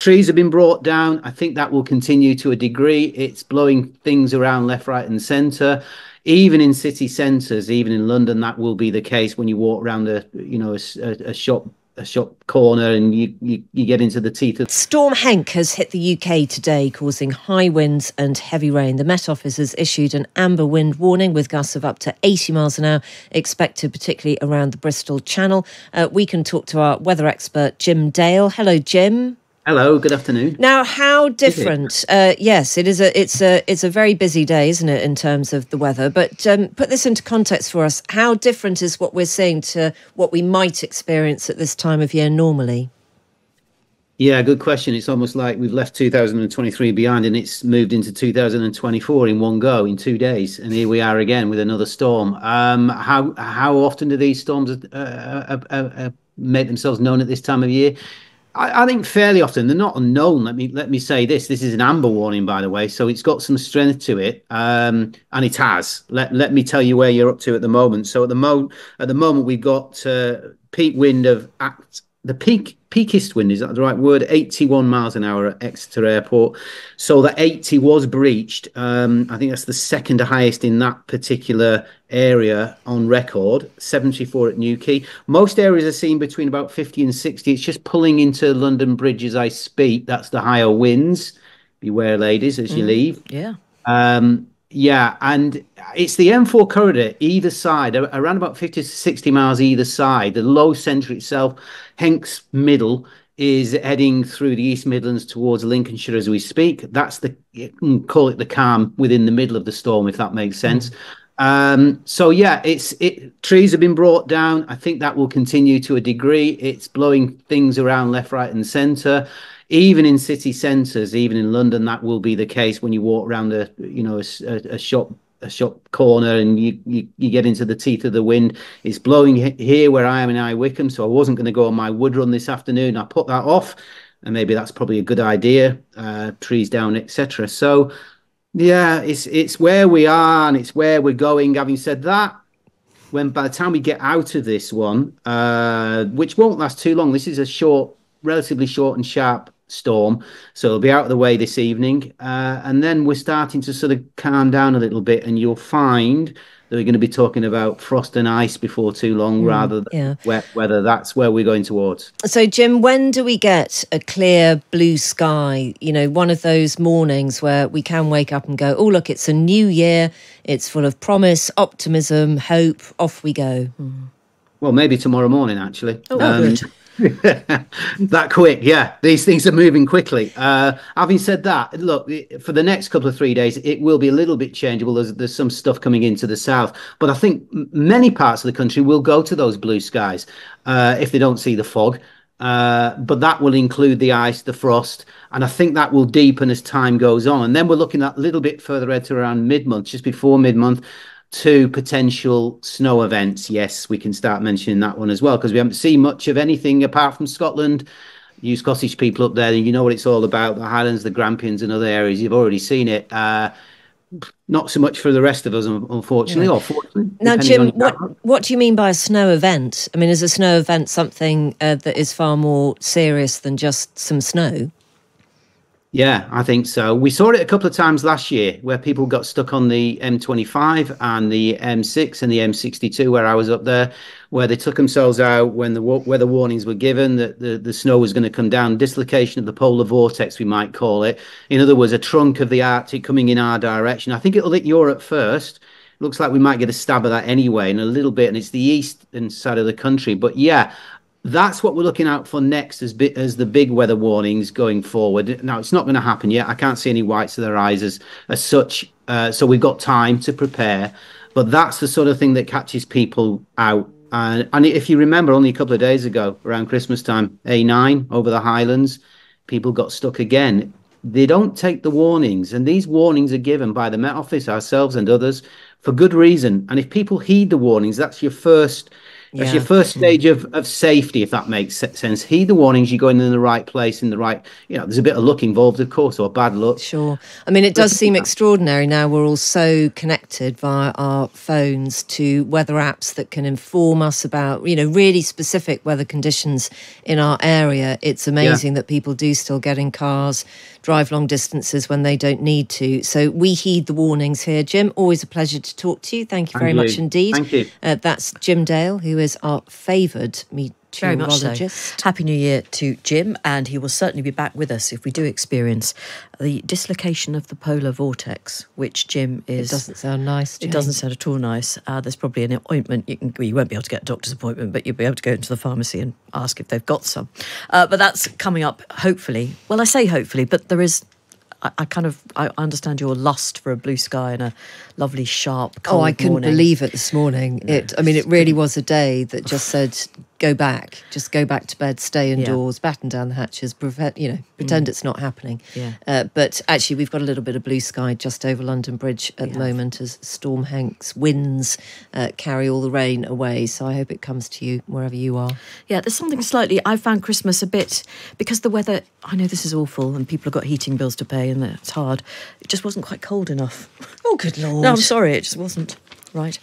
trees have been brought down. I think that will continue to a degree. It's blowing things around left, right, and centre. Even in city centres, even in London, that will be the case when you walk around a shop corner and you get into the teeth of. Storm Henk has hit the UK today, causing high winds and heavy rain. The Met Office has issued an amber wind warning with gusts of up to 80 miles an hour expected, particularly around the Bristol Channel. We can talk to our weather expert, Jim Dale. Hello, Jim. Hello, good afternoon. Now, how different? Yes, it is. It's a very busy day, isn't it, in terms of the weather? But put this into context for us. How different is what we're seeing to what we might experience at this time of year normally? Yeah, good question. It's almost like we've left 2023 behind and it's moved into 2024 in one go, in 2 days, and here we are again with another storm. How often do these storms make themselves known at this time of year? I think fairly often. They're not unknown. Let me say this. This is an amber warning, by the way, so it's got some strength to it, and it has. Let me tell you where you're up to at the moment. So at the moment we've got peak wind of the peakest wind, is that the right word? 81 miles an hour at Exeter Airport. So that 80 was breached. I think that's the second highest in that particular area on record. 74 at Newquay. Most areas are seen between about 50 and 60. It's just pulling into London Bridge as I speak. That's the higher winds. Beware, ladies, as you leave. Yeah. Yeah, and it's the M4 corridor either side, around about 50 to 60 miles either side. The low centre itself, Henk's middle, is heading through the East Midlands towards Lincolnshire as we speak. That's you can call it the calm within the middle of the storm, if that makes sense. So yeah, trees have been brought down. I think that will continue to a degree. It's blowing things around left, right, and centre. Even in city centres, even in London, that will be the case when you walk around a shop corner and you get into the teeth of the wind. It's blowing here where I am in High Wycombe, so I wasn't going to go on my wood run this afternoon. I put that off, and maybe that's probably a good idea. Trees down, etc. So yeah, it's where we are and it's where we're going. Having said that, by the time we get out of this one, which won't last too long, this is a relatively short and sharp storm, so it'll be out of the way this evening, and then we're starting to sort of calm down a little bit, and you'll find that we're going to be talking about frost and ice before too long, rather than wet weather. That's where we're going towards. So, Jim, when do we get a clear blue sky? You know, one of those mornings where we can wake up and go, oh, look, it's a new year. It's full of promise, optimism, hope. Off we go. Well, maybe tomorrow morning, actually. Oh, good. That quick, yeah. These things are moving quickly. Having said that, look, for the next couple of 3 days, it will be a little bit changeable. There's some stuff coming into the south, but I think many parts of the country will go to those blue skies if they don't see the fog. But that will include the ice, the frost, and I think that will deepen as time goes on. And then we're looking at a little bit further ahead to around mid-month, just before mid-month, to potential snow events. Yes, we can start mentioning that one as well, because we haven't seen much of anything apart from Scotland. You Scottish people up there, you know what it's all about. The Highlands, the Grampians and other areas, you've already seen it. Not so much for the rest of us, unfortunately, or fortunately. Now, Jim, what do you mean by a snow event? I mean, is a snow event something that is far more serious than just some snow? Yeah, I think so. We saw it a couple of times last year where people got stuck on the M25 and the M6 and the M62 where I was up there, where they took themselves out when the weather warnings were given that the snow was going to come down, dislocation of the polar vortex, we might call it. In other words, a trunk of the Arctic coming in our direction. I think it'll hit Europe first. It looks like we might get a stab of that anyway in a little bit, and it's the eastern side of the country. But yeah, that's what we're looking out for next as the big weather warnings going forward. Now, it's not going to happen yet. I can't see any whites of their eyes as such. So we've got time to prepare. But that's the sort of thing that catches people out. And if you remember, only a couple of days ago, around Christmas time, A9 over the Highlands, people got stuck again. They don't take the warnings. And these warnings are given by the Met Office, ourselves and others, for good reason. And if people heed the warnings, that's your first That's Yeah. your first stage of safety, if that makes sense. Heed the warnings, you're going in the right place, in the right, there's a bit of luck involved, of course, or bad luck. Sure. I mean, it But does seem extraordinary now. We're all so connected via our phones to weather apps that can inform us about, really specific weather conditions in our area. It's yeah, amazing that people do still get in cars, drive long distances when they don't need to. So we heed the warnings here. Jim, always a pleasure to talk to you. Thank you and very much you. indeed. Thank you. That's Jim Dale, who is our favoured Very much so. meteorologist. Happy New Year to Jim, and he will certainly be back with us if we do experience the dislocation of the polar vortex, which Jim is... It doesn't sound nice, Jane. It doesn't sound at all nice. There's probably an ointment. You won't be able to get a doctor's appointment, but you'll be able to go into the pharmacy and ask if they've got some. But that's coming up, hopefully. Well, I say hopefully, but there is... I understand your lust for a blue sky and a lovely, sharp, cold I couldn't morning. believe it this morning. It really was a day that just said, go back, just go back to bed, stay indoors, batten down the hatches, pretend it's not happening. Yeah. But actually, we've got a little bit of blue sky just over London Bridge at the moment as Storm Henk's winds carry all the rain away. So I hope it comes to you wherever you are. Yeah, there's something slightly... I found Christmas a bit... Because the weather... I know this is awful and people have got heating bills to pay and it's hard. It just wasn't quite cold enough. Oh, good Lord. No, I'm sorry, it just wasn't. Right.